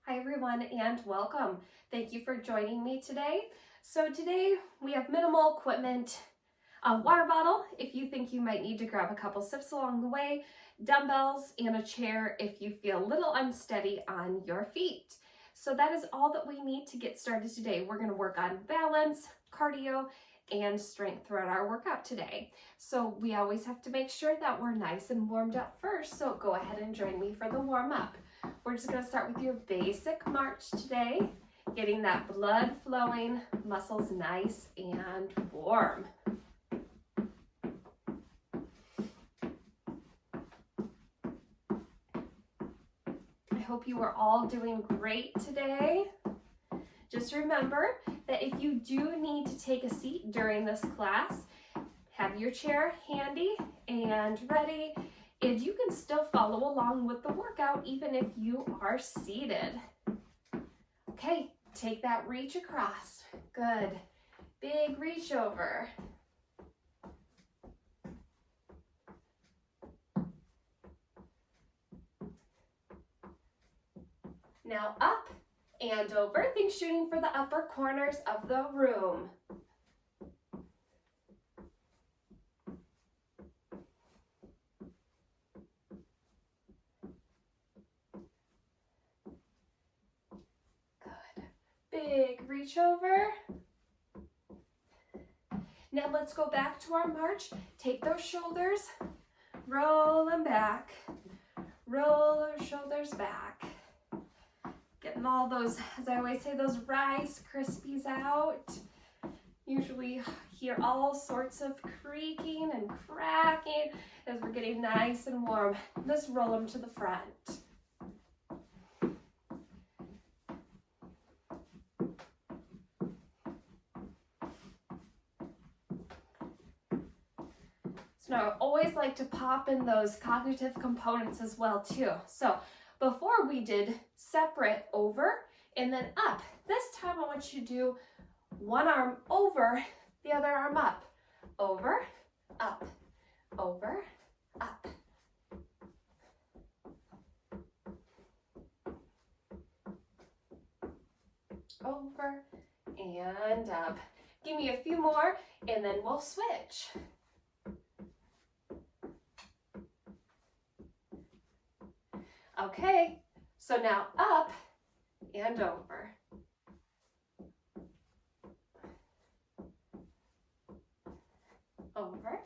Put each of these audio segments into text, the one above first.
Hi everyone and welcome. Thank you for joining me today. So today we have minimal equipment, a water bottle if you think you might need to grab a couple sips along the way, dumbbells, and a chair if you feel a little unsteady on your feet. So that is all that we need to get started today. We're going to work on balance, cardio, and strength throughout our workout today. So we always have to make sure that we're nice and warmed up first. So go ahead and join me for the warm up. We're just going to start with your basic march today, getting that blood flowing, muscles nice and warm. I hope you are all doing great today. Just remember that if you do need to take a seat during this class, have your chair handy and ready, and you can still follow along with the workout even if you are seated. Okay, take that reach across. Good. Big reach over. Now up and over. Think shooting for the upper corners of the room. Good. Big reach over. Now let's go back to our march. Take those shoulders, roll them back. Roll those shoulders back. Getting all those, as I always say, those Rice Krispies out. Usually hear all sorts of creaking and cracking as we're getting nice and warm. Let's roll them to the front. So now I always like to pop in those cognitive components as well too. So before we did separate over and then up. This time I want you to do one arm over, the other arm up. Over, up, over, up. Over and up. Give me a few more and then we'll switch. Okay, so now up and over. Over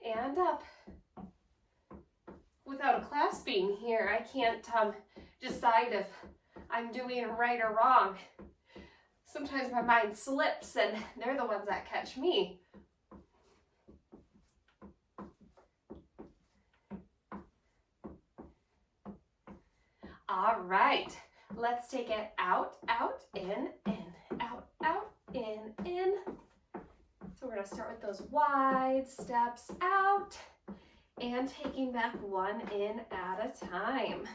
and up. Without a class being here, I can't decide if I'm doing right or wrong. Sometimes my mind slips and they're the ones that catch me. All right, let's take it out, out, in, out, out, in. So we're gonna start with those wide steps out and taking back one in at a time.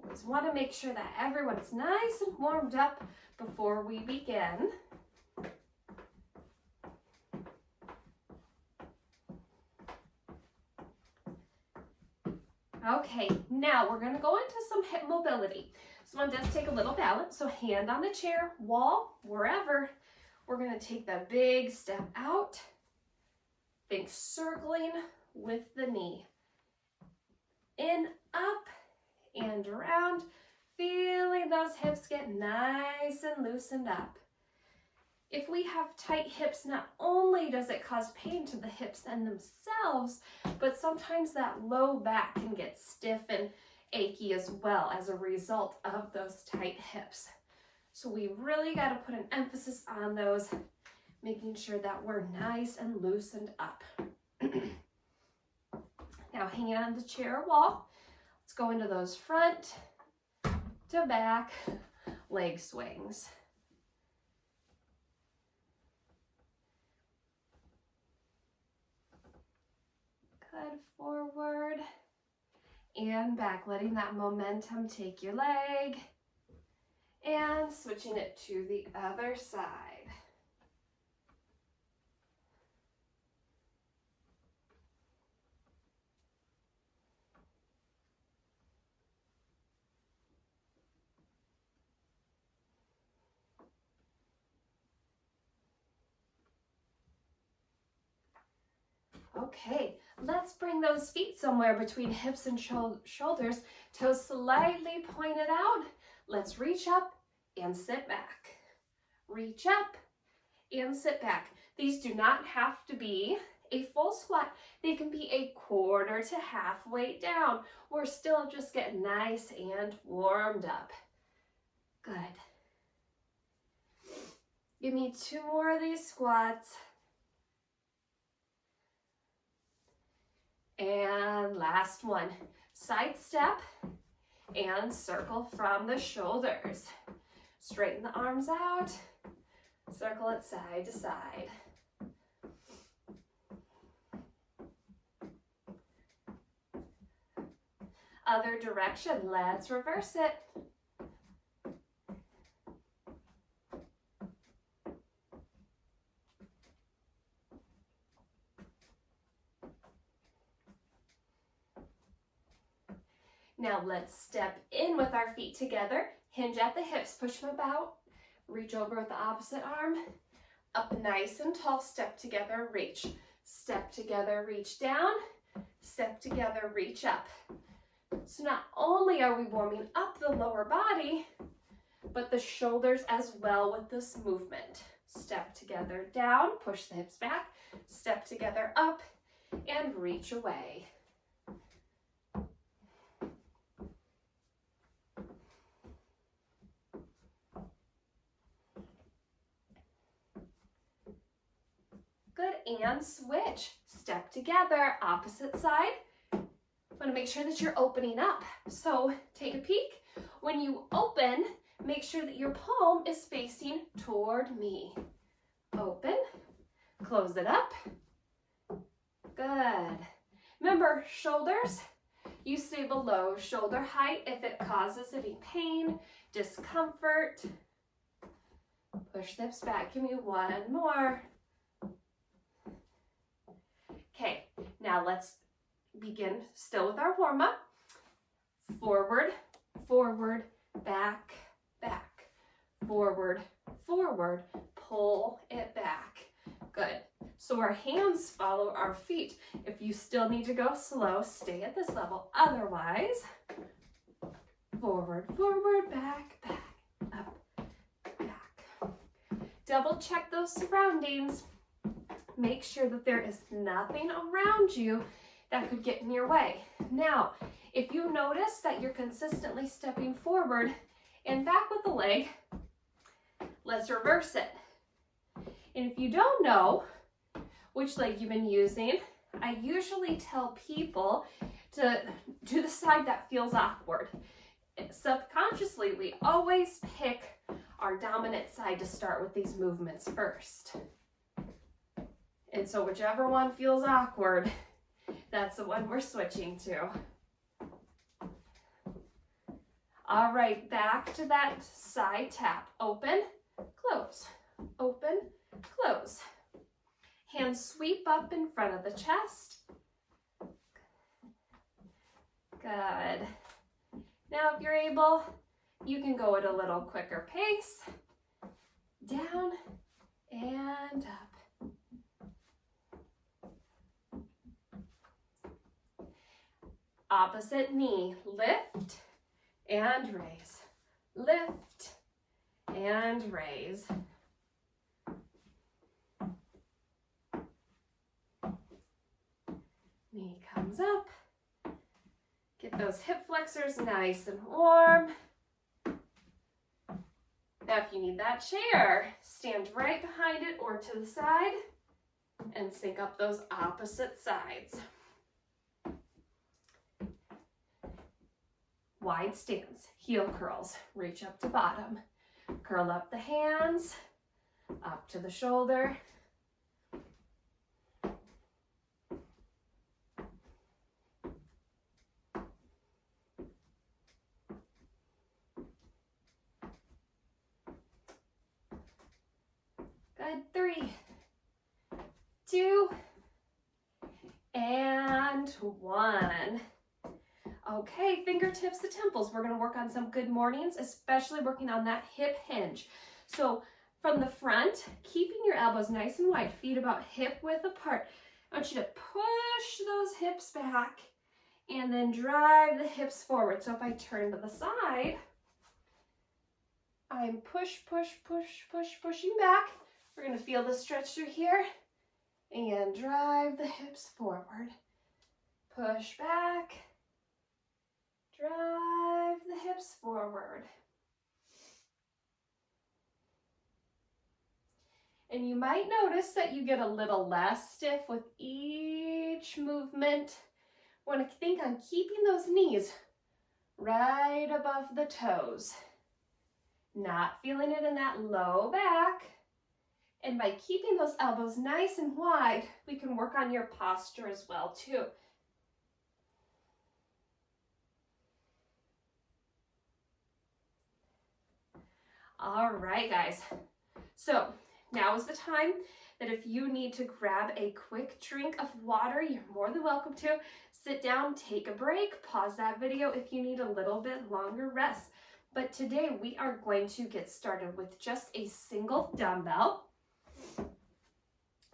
Always wanna make sure that everyone's nice and warmed up before we begin. Okay, now we're going to go into some hip mobility. This one does take a little balance, so hand on the chair, wall, wherever. We're going to take the big step out. Think circling with the knee. In, up, and around. Feeling those hips get nice and loosened up. If we have tight hips, not only does it cause pain to the hips and themselves, but sometimes that low back can get stiff and achy as well as a result of those tight hips. So we really got to put an emphasis on those, making sure that we're nice and loosened up. Now hanging on the chair or wall, let's go into those front to back leg swings. Good, forward and back, letting that momentum take your leg and switching it to the other side. Okay, let's bring those feet somewhere between hips and shoulders, toes slightly pointed out. Let's reach up and sit back. Reach up and sit back. These do not have to be a full squat. They can be a quarter to halfway down. We're still just getting nice and warmed up. Good. Give me 2 more of these squats. And last one. Side step and circle from the shoulders. Straighten the arms out. Circle it side to side. Other direction, let's reverse it. Now let's step in with our feet together, hinge at the hips, push them out, reach over with the opposite arm, up nice and tall, step together, reach. Step together, reach down, step together, reach up. So not only are we warming up the lower body, but the shoulders as well with this movement. Step together, down, push the hips back, step together, up, and reach away. Good, and switch. Step together, opposite side. Want to make sure that you're opening up. So take a peek. When you open, make sure that your palm is facing toward me. Open, close it up. Good. Remember, shoulders, you stay below shoulder height if it causes any pain, discomfort. Push the hips back. Give me 1 more. Okay, now let's begin still with our warm-up. Forward, forward, back, back. Forward, forward, pull it back. Good. So our hands follow our feet. If you still need to go slow, stay at this level. Otherwise, forward, forward, back, back, up, back. Double check those surroundings. Make sure that there is nothing around you that could get in your way. Now, if you notice that you're consistently stepping forward and back with the leg, let's reverse it. And if you don't know which leg you've been using, I usually tell people to do the side that feels awkward. Subconsciously, we always pick our dominant side to start with these movements first. And so whichever one feels awkward, that's the one we're switching to. All right, back to that side tap. Open, close, open, close. Hands sweep up in front of the chest. Good. Now, if you're able, you can go at a little quicker pace. Down and up. Opposite knee, lift and raise, lift and raise. Knee comes up. Get those hip flexors nice and warm. Now if you need that chair, stand right behind it or to the side and sync up those opposite sides. Wide stance, heel curls, reach up to bottom. Curl up the hands, up to the shoulder. Good, 3, 2, and 1. Okay, fingertips to temples. We're going to work on some good mornings, especially working on that hip hinge. So from the front, keeping your elbows nice and wide, feet about hip width apart. I want you to push those hips back and then drive the hips forward. So if I turn to the side, I'm pushing back. We're gonna feel the stretch through here and drive the hips forward. Push back, drive the hips forward. And you might notice that you get a little less stiff with each movement. Want to think on keeping those knees right above the toes. Not feeling it in that low back. And by keeping those elbows nice and wide, we can work on your posture as well too. All right, guys. So now is the time that if you need to grab a quick drink of water, you're more than welcome to. Sit down, take a break, pause that video if you need a little bit longer rest. But today we are going to get started with just a single dumbbell.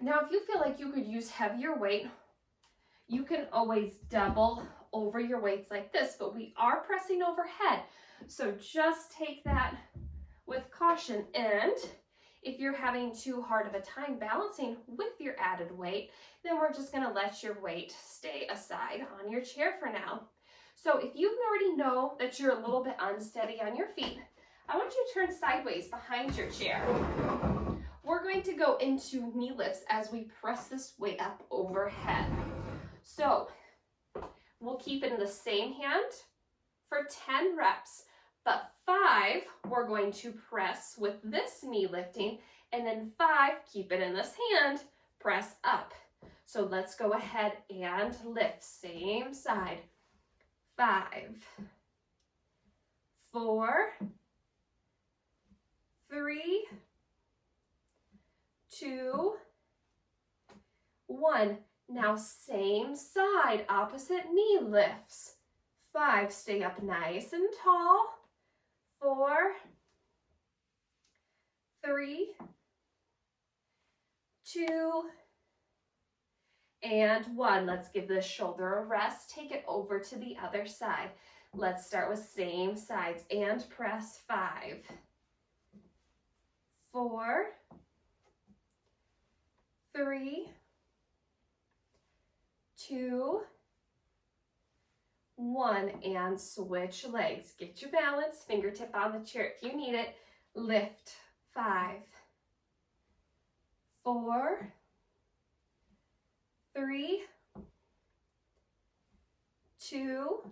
Now, if you feel like you could use heavier weight, you can always double over your weights like this, but we are pressing overhead. So just take that with caution. And if you're having too hard of a time balancing with your added weight, then we're just gonna let your weight stay aside on your chair for now. So if you already know that you're a little bit unsteady on your feet, I want you to turn sideways behind your chair. We're going to go into knee lifts as we press this weight up overhead. So we'll keep it in the same hand for 10 reps, but 5 we're going to press with this knee lifting, and then 5, keep it in this hand, press up. So let's go ahead and lift, same side. 5, 4, 3, 2, 1. Now same side, opposite knee lifts. 5, stay up nice and tall. 4, 3, 2, and 1. Let's give this shoulder a rest. Take it over to the other side. Let's start with same sides and press. 5, 4, 3, 2, 1, and switch legs. Get your balance, fingertip on the chair if you need it. Lift. 5, 4, 3, 2,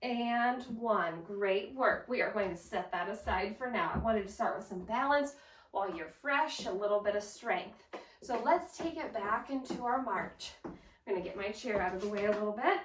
and 1. Great work. We are going to set that aside for now. I wanted to start with some balance while you're fresh, a little bit of strength. So let's take it back into our march. I'm going to get my chair out of the way a little bit.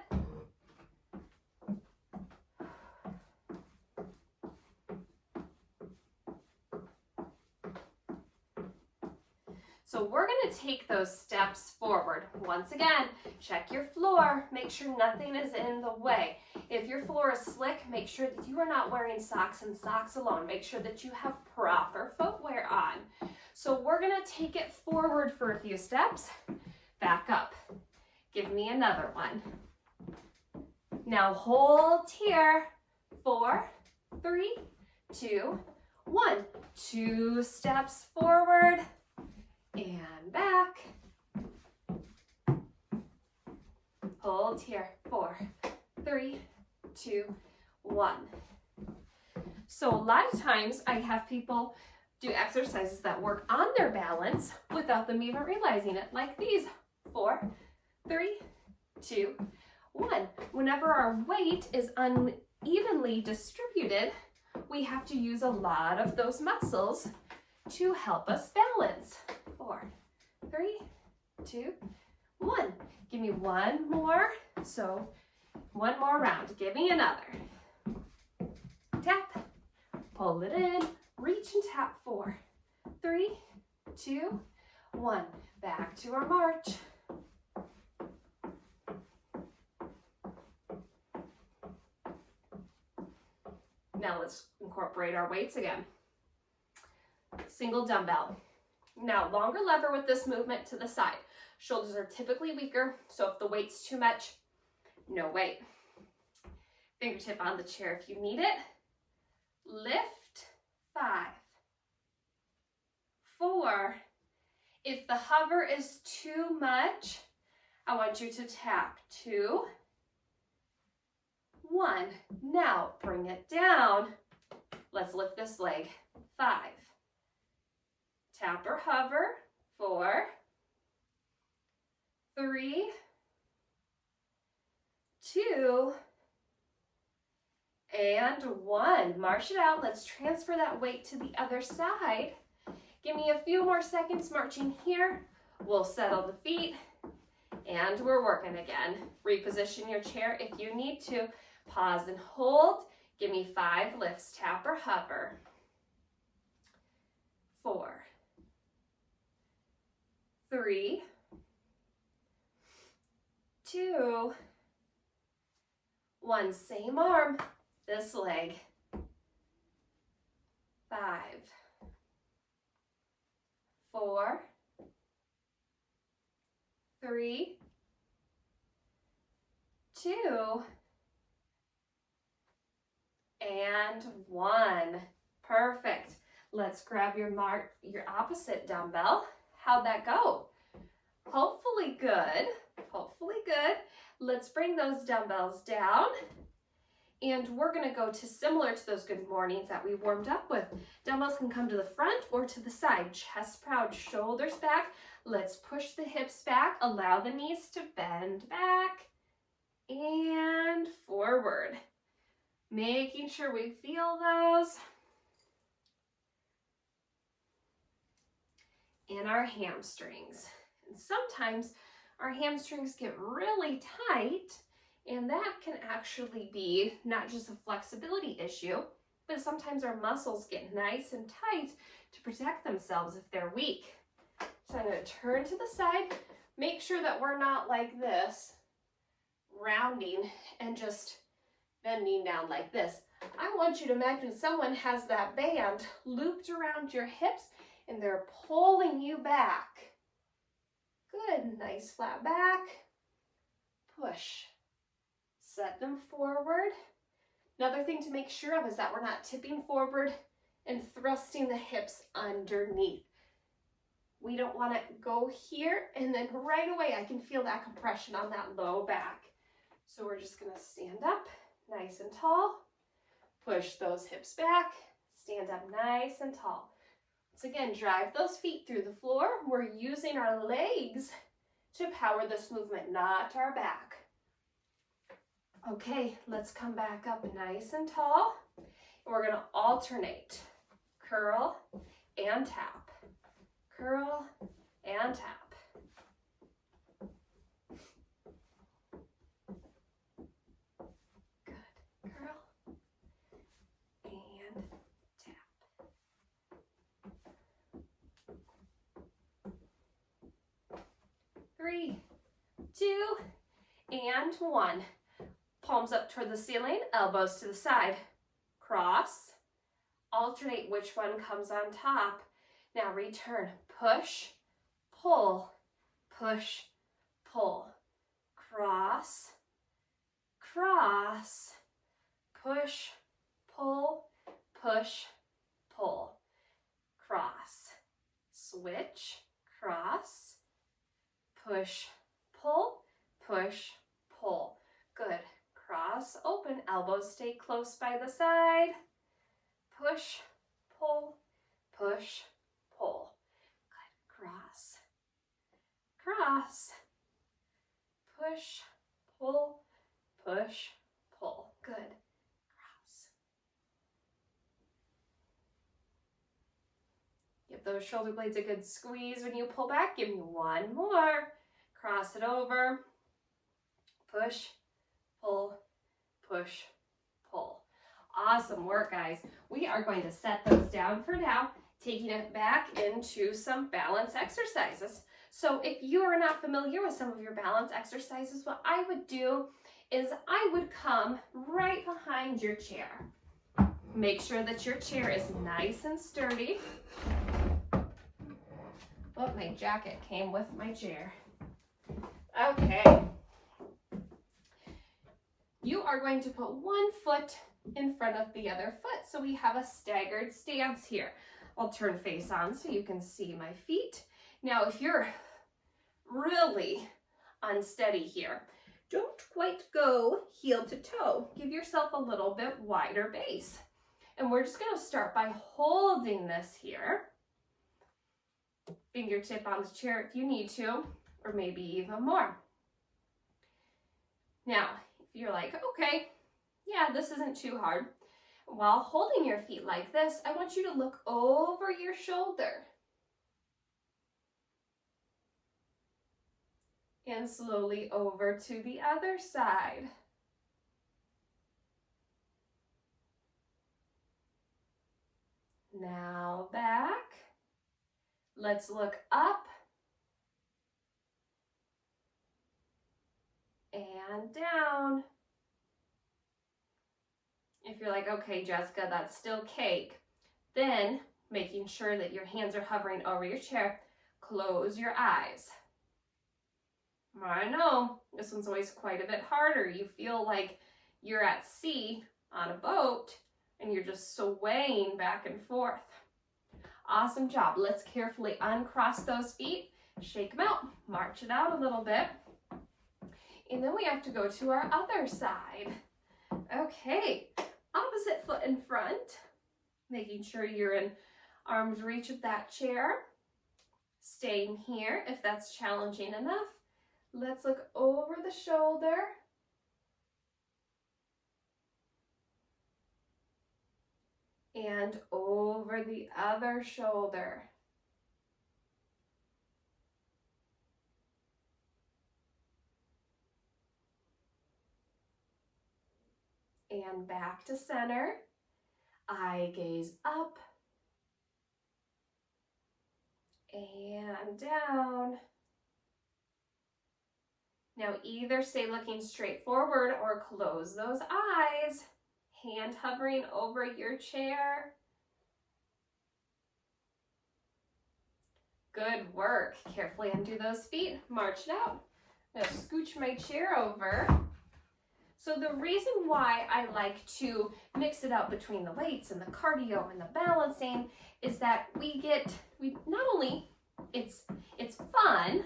So we're going to take those steps forward. Once again, check your floor. Make sure nothing is in the way. If your floor is slick, make sure that you are not wearing socks and socks alone. Make sure that you have proper footwear on. So we're going to take it forward for a few steps. Back up. Give me another one. Now hold here. 4, 3, 2, 1. 2 steps forward. And back. Hold here. 4, 3, 2, 1. So a lot of times I have people do exercises that work on their balance without them even realizing it, like these. 4, 3, 2, 1. Whenever our weight is unevenly distributed, we have to use a lot of those muscles to help us balance. 4, 3, 2, 1. Give me one more. So one more round. Give me another. Tap. Pull it in. Reach and tap. 4, 3, 2, 1. Back to our march. Now let's incorporate our weights again. Single dumbbell. Now, longer lever with this movement to the side. Shoulders are typically weaker, so if the weight's too much, no weight. Fingertip on the chair if you need it. Lift, 5, 4. If the hover is too much, I want you to tap 2, 1. Now bring it down. Let's lift this leg. 5. Tap or hover. 4, 3, 2, and 1. March it out. Let's transfer that weight to the other side. Give me a few more seconds marching here. We'll settle the feet and we're working again. Reposition your chair if you need to. Pause and hold. Give me 5 lifts. Tap or hover. 4, 3, 2, 1. Same arm, this leg. 5, 4, 3, 2, and 1. Perfect. Let's grab your opposite dumbbell. How'd that go? Hopefully good. Hopefully good. Let's bring those dumbbells down. And we're going to go to similar to those good mornings that we warmed up with. Dumbbells can come to the front or to the side. Chest proud, shoulders back. Let's push the hips back. Allow the knees to bend back and forward. Making sure we feel those. In our hamstrings. And sometimes our hamstrings get really tight, and that can actually be not just a flexibility issue, but sometimes our muscles get nice and tight to protect themselves if they're weak. So I'm going to turn to the side, make sure that we're not like this, rounding and just bending down like this. I want you to imagine someone has that band looped around your hips and they're pulling you back. Good, nice flat back. Push. Set them forward. Another thing to make sure of is that we're not tipping forward and thrusting the hips underneath. We don't want to go here and then right away I can feel that compression on that low back. So we're just going to stand up nice and tall. Push those hips back. Stand up nice and tall. Once again, drive those feet through the floor. We're using our legs to power this movement, not our back. Okay, let's come back up nice and tall. And we're going to alternate. Curl and tap. Curl and tap. Good. Curl and tap. 3, 2, and 1. Palms up toward the ceiling, elbows to the side. Cross. Alternate which one comes on top. Now return. Push, pull, push, pull. Cross, cross, push, pull, push, pull. Cross. Switch, cross, push, pull, push, pull. Good. Cross, open, elbows stay close by the side. Push, pull, push, pull. Good. Cross, cross, push, pull, push, pull. Good. Cross. Give those shoulder blades a good squeeze when you pull back. Give me one more. Cross it over. Push, pull, push, pull. Awesome work, guys. We are going to set those down for now, taking it back into some balance exercises. So if you are not familiar with some of your balance exercises, what I would do is I would come right behind your chair. Make sure that your chair is nice and sturdy. Oh, my jacket came with my chair. Okay. You are going to put one foot in front of the other foot. So we have a staggered stance here. I'll turn face on so you can see my feet. Now, if you're really unsteady here, don't quite go heel to toe. Give yourself a little bit wider base. And we're just going to start by holding this here. Fingertip on the chair if you need to, or maybe even more. Now, if you're like, okay, yeah, this isn't too hard. While holding your feet like this, I want you to look over your shoulder. And slowly over to the other side. Now back. Let's look up. And down. If you're like, okay, Jessica, that's still cake, then making sure that your hands are hovering over your chair, close your eyes. I know, this one's always quite a bit harder. You feel like you're at sea on a boat and you're just swaying back and forth. Awesome job. Let's carefully uncross those feet, shake them out, march it out a little bit. And then we have to go to our other side. Okay, opposite foot in front, making sure you're in arm's reach of that chair. Staying here if that's challenging enough. Let's look over the shoulder. And over the other shoulder. And back to center. Eye gaze up. And down. Now either stay looking straight forward or close those eyes. Hand hovering over your chair. Good work. Carefully undo those feet. March it out. Now scooch my chair over. So the reason why I like to mix it up between the weights and the cardio and the balancing is that we not only it's fun,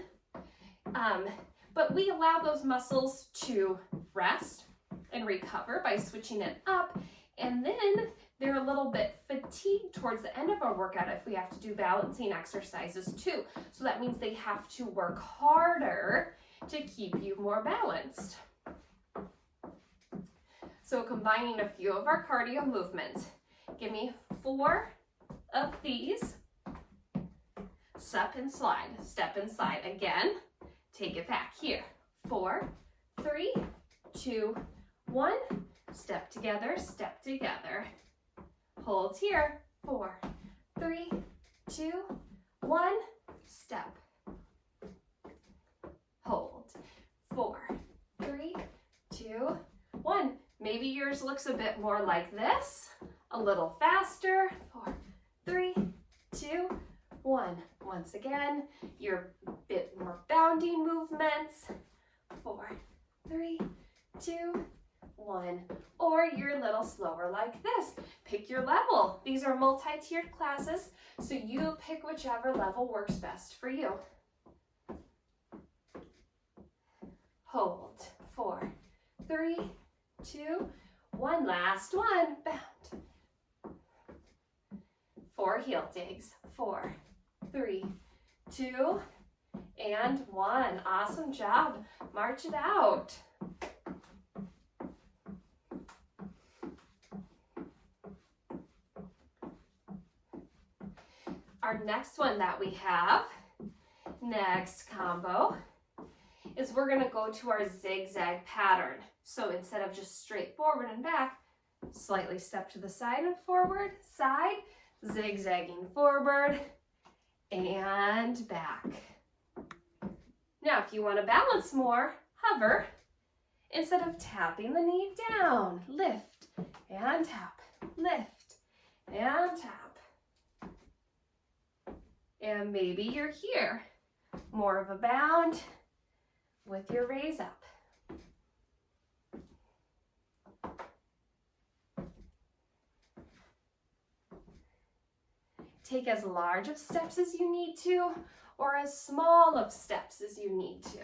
but we allow those muscles to rest and recover by switching it up, and then they're a little bit fatigued towards the end of our workout if we have to do balancing exercises too. So that means they have to work harder to keep you more balanced. So combining a few of our cardio movements. Give me 4 of these. Step and slide, step and slide. Again, take it back here. 4, 3, 2, 1. Step together, step together. Hold here. 4, 3, 2, 1. Step. Hold. 4, 3, 2, 1. Maybe yours looks a bit more like this. A little faster. 4, 3, 2, 1. Once again, your bit more bounding movements. 4, 3, 2, 1. Or you're a little slower like this. Pick your level. These are multi-tiered classes, so you pick whichever level works best for you. Hold. 4, 3, 2, 1. Last one. Bound. 4 heel digs. 4, 3, 2, and 1. Awesome job. March it out. Our next one that we have, next combo, is we're going to go to our zigzag pattern. So instead of just straight forward and back, slightly step to the side and forward, side, zigzagging forward and back. Now, if you want to balance more, hover. Instead of tapping the knee down, lift and tap, lift and tap. And maybe you're here. More of a bound with your raise up. Take as large of steps as you need to, or as small of steps as you need to.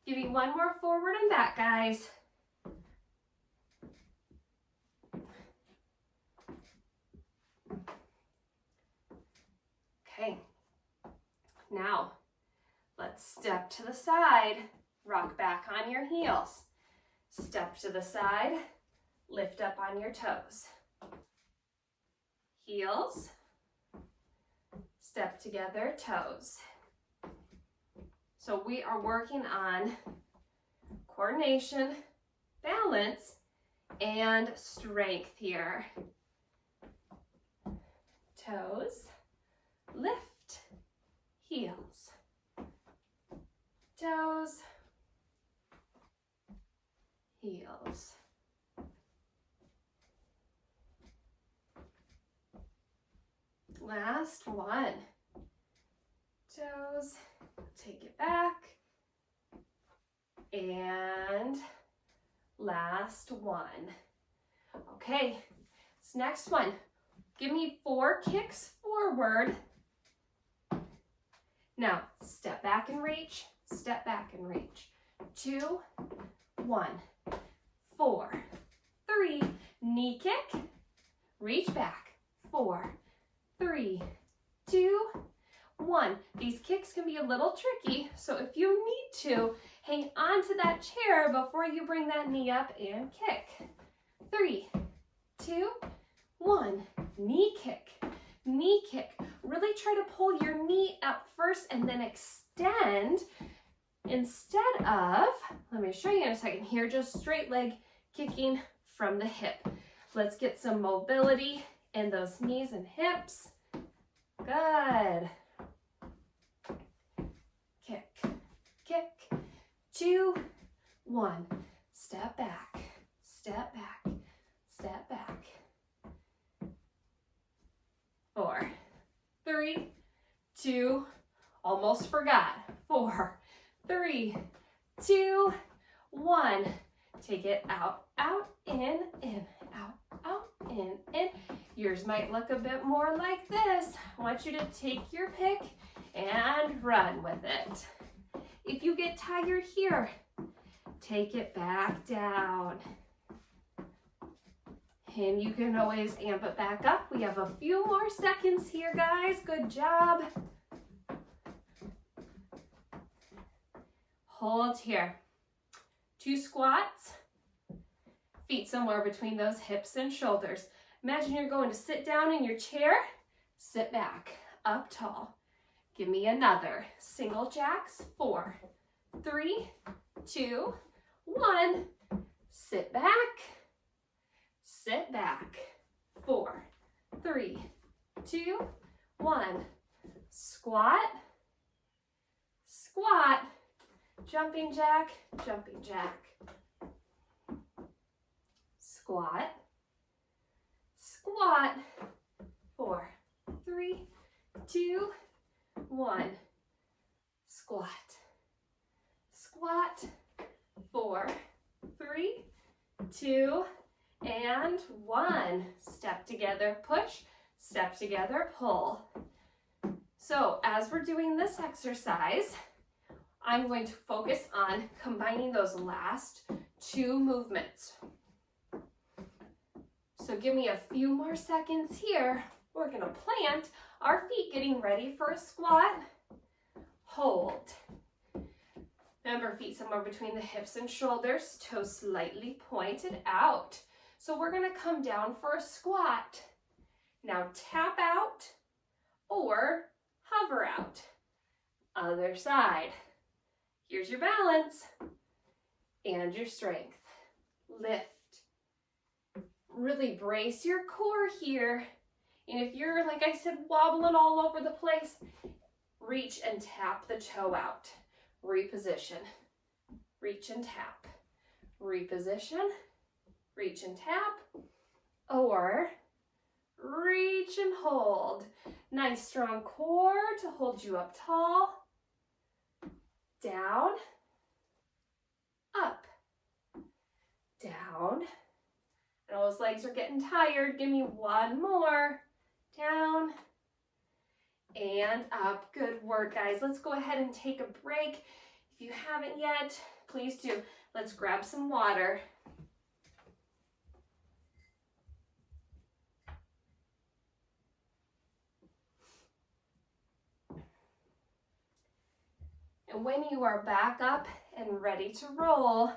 Give me one more forward and back, guys. Okay, now let's step to the side, rock back on your heels. Step to the side, lift up on your toes. Heels, step together, toes. So we are working on coordination, balance, and strength here. Toes, lift, heels, toes, heels. Last one. Toes, take it back. And last one. Okay, this next one. Give me 4 kicks forward. Now, step back and reach, step back and reach. 2, 1, 4, 3, knee kick, reach back. 4, 3, 2, 1. These kicks can be a little tricky, so if you need to, hang on to that chair before you bring that knee up and kick. 3, 2, 1. Knee kick, knee kick. Really try to pull your knee up first and then extend instead of, let me show you in a second here, just straight leg kicking from the hip. Let's get some mobility in those knees and hips. Good. Kick, kick. 2, 1. Step back, step back, step back. 4, 3, 2, almost forgot. 4, 3, 2, 1. Take it out, out, in, out, out, in. Yours might look a bit more like this. I want you to take your pick and run with it. If you get tired here, take it back down. And you can always amp it back up. We have a few more seconds here, guys. Good job. Hold here. 2 squats. Feet somewhere between those hips and shoulders. Imagine you're going to sit down in your chair. Sit back, up tall. Give me another. Single jacks. 4, 3, 2, 1. Sit back. Sit back. 4, 3, 2, 1. Squat, squat, jumping jack, jumping jack. Squat, squat. 4, 3, 2, 1. Squat, squat. 4, 3, 2, and 1. Step together, push, step together, pull. So as we're doing this exercise, I'm going to focus on combining those last 2 movements. So give me a few more seconds here. We're gonna plant our feet, getting ready for a squat. Hold. Remember, feet somewhere between the hips and shoulders, toes slightly pointed out. So we're gonna come down for a squat. Now tap out or hover out. Other side. Here's your balance and your strength. Lift. Really brace your core here. And if you're, like I said, wobbling all over the place, reach and tap the toe out. Reposition. Reach and tap. Reposition. Reach and tap. Or reach and hold. Nice strong core to hold you up tall. Down, up, down. And those legs are getting tired. Give me one more. Down and up. Good work, guys. Let's go ahead and take a break. If you haven't yet, please do. Let's grab some water. And when you are back up and ready to roll,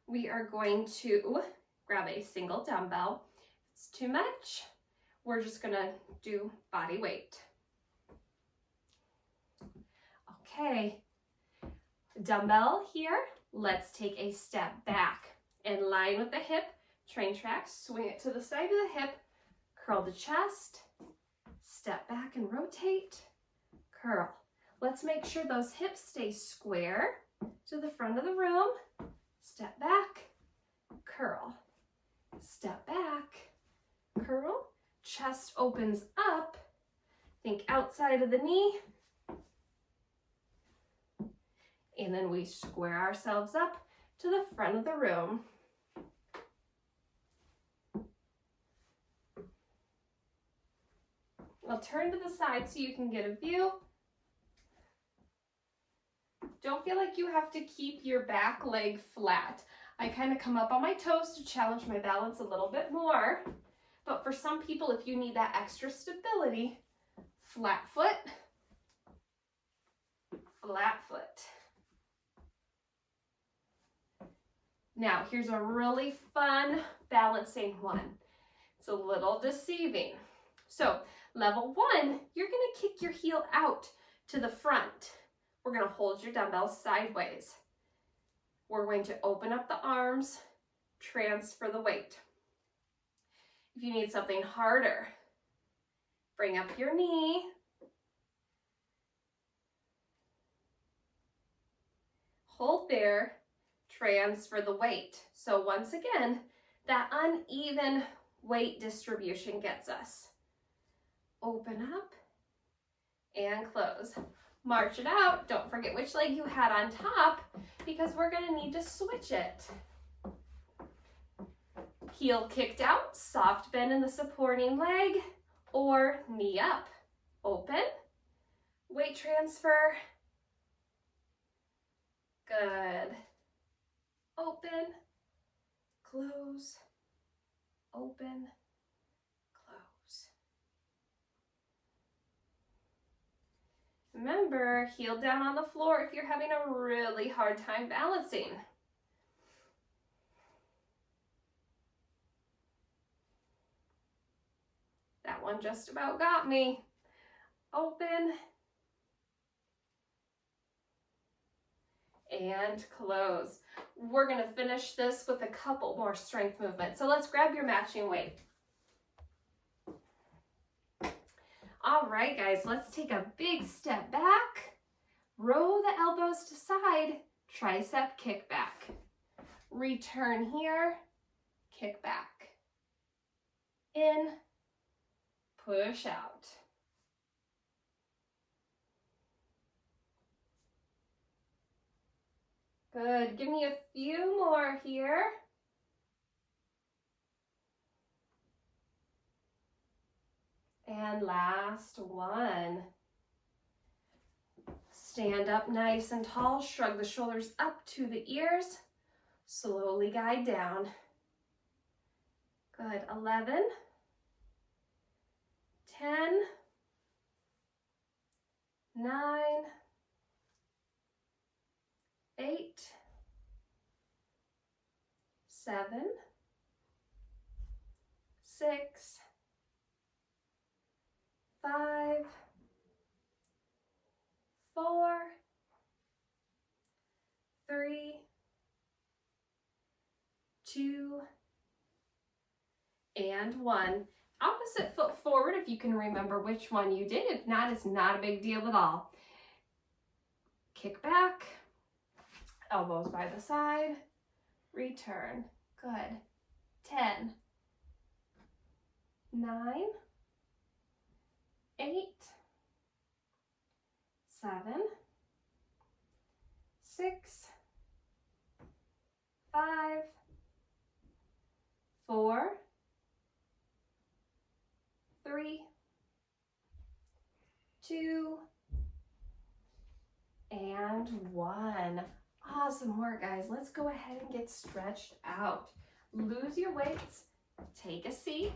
we are going to grab a single dumbbell. If it's too much, we're just gonna do body weight. Okay, dumbbell here. Let's take a step back in line with the hip, train tracks, swing it to the side of the hip, curl the chest, step back and rotate, curl. Let's make sure those hips stay square to the front of the room. Step back, curl, step back, curl, chest opens up, think outside of the knee, and then we square ourselves up to the front of the room. I'll turn to the side so you can get a view. Don't feel like you have to keep your back leg flat. I kind of come up on my toes to challenge my balance a little bit more. But for some people, if you need that extra stability, flat foot, flat foot. Now, here's a really fun balancing one. It's a little deceiving. So, level 1, you're gonna kick your heel out to the front. We're gonna hold your dumbbells sideways. We're going to open up the arms, transfer the weight. If you need something harder, bring up your knee. Hold there, transfer the weight. So once again, that uneven weight distribution gets us. Open up and close. March it out. Don't forget which leg you had on top because we're going to need to switch it. Heel kicked out, soft bend in the supporting leg, or knee up. Open, weight transfer. Good. Open, close, open, close. Remember, heel down on the floor if you're having a really hard time balancing. That one just about got me. Open and close. We're gonna finish this with a couple more strength movements. So let's grab your matching weight. All right, guys, let's take a big step back. Row the elbows to side, tricep kick back. Return here, kick back. In, push out. Good, give me a few more here. And last one. Stand up nice and tall, shrug the shoulders up to the ears, slowly guide down. Good, 11, 10, 9, 8, 7, 6, 5, 4, 3, 2, and 1. Opposite foot forward if you can remember which one you did. If not, it's not a big deal at all. Kick back, elbows by the side, return. Good. 10, 9, 8, 7, 6, 5, 4, 3, 2, and 1. Awesome work, guys. Let's go ahead and get stretched out. Lose your weights, take a seat.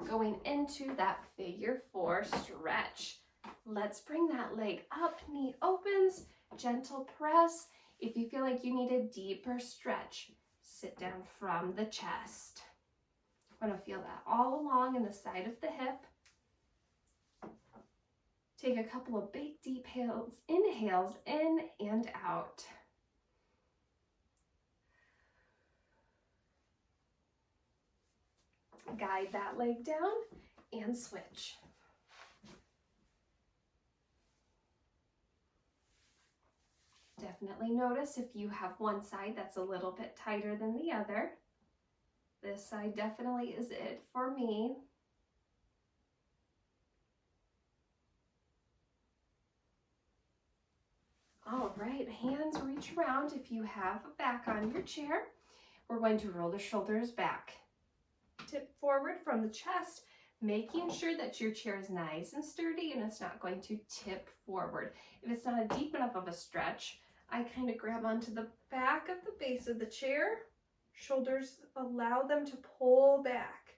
Going into that figure 4 stretch. Let's bring that leg up, knee opens, gentle press. If you feel like you need a deeper stretch, sit down from the chest. I'm going to feel that all along in the side of the hip. Take a couple of big deep inhales in and out. Guide that leg down and switch. Definitely notice if you have one side that's a little bit tighter than the other. This side definitely is it for me. All right, hands reach around if you have a back on your chair. We're going to roll the shoulders back. Tip forward from the chest, making sure that your chair is nice and sturdy and it's not going to tip forward. If it's not a deep enough of a stretch, I kind of grab onto the back of the base of the chair. Shoulders, allow them to pull back.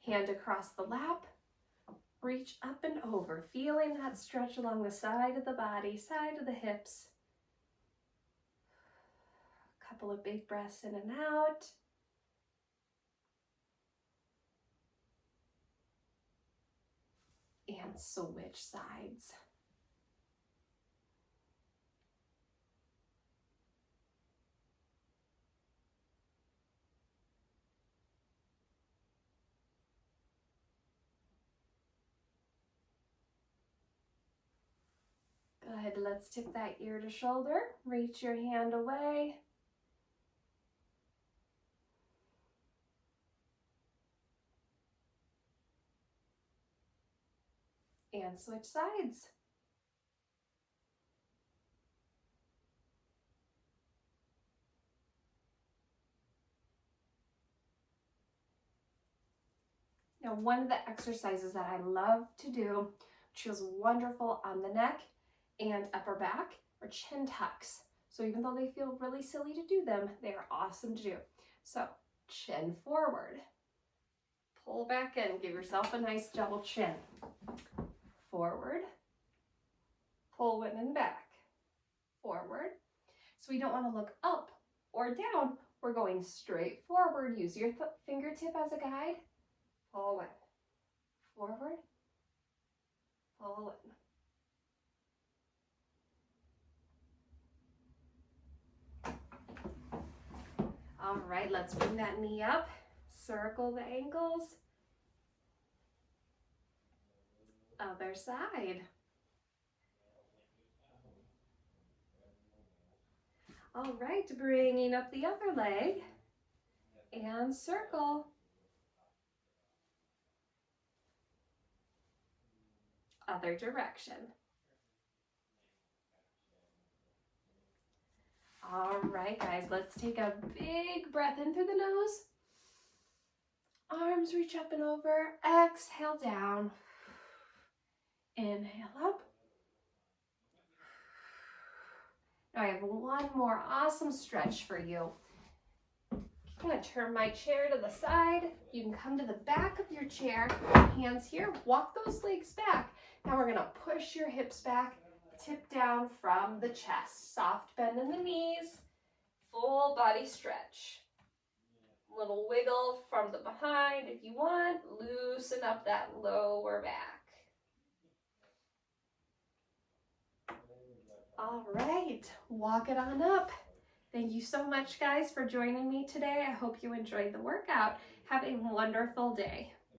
Hand across the lap, reach up and over, feeling that stretch along the side of the body, side of the hips. A couple of big breaths in and out. And switch sides. Good, let's tip that ear to shoulder. Reach your hand away. And switch sides. Now, one of the exercises that I love to do, which feels wonderful on the neck and upper back, are chin tucks. So even though they feel really silly to do them, they are awesome to do. So chin forward, pull back in, give yourself a nice double chin. Forward, pull in and back, forward. So we don't want to look up or down. We're going straight forward. Use your fingertip as a guide. Pull in, forward, pull in. All right, let's bring that knee up, circle the ankles. Other side. All right, bringing up the other leg and circle. Other direction. All right, guys, let's take a big breath in through the nose. Arms reach up and over. Exhale down. Inhale up. Now I have one more awesome stretch for you. I'm going to turn my chair to the side. You can come to the back of your chair, hands here, walk those legs back. Now we're going to push your hips back, tip down from the chest. Soft bend in the knees, full body stretch. Little wiggle from the behind if you want. Loosen up that lower back. All right, walk it on up. Thank you so much, guys, for joining me today. I hope you enjoyed the workout. Have a wonderful day.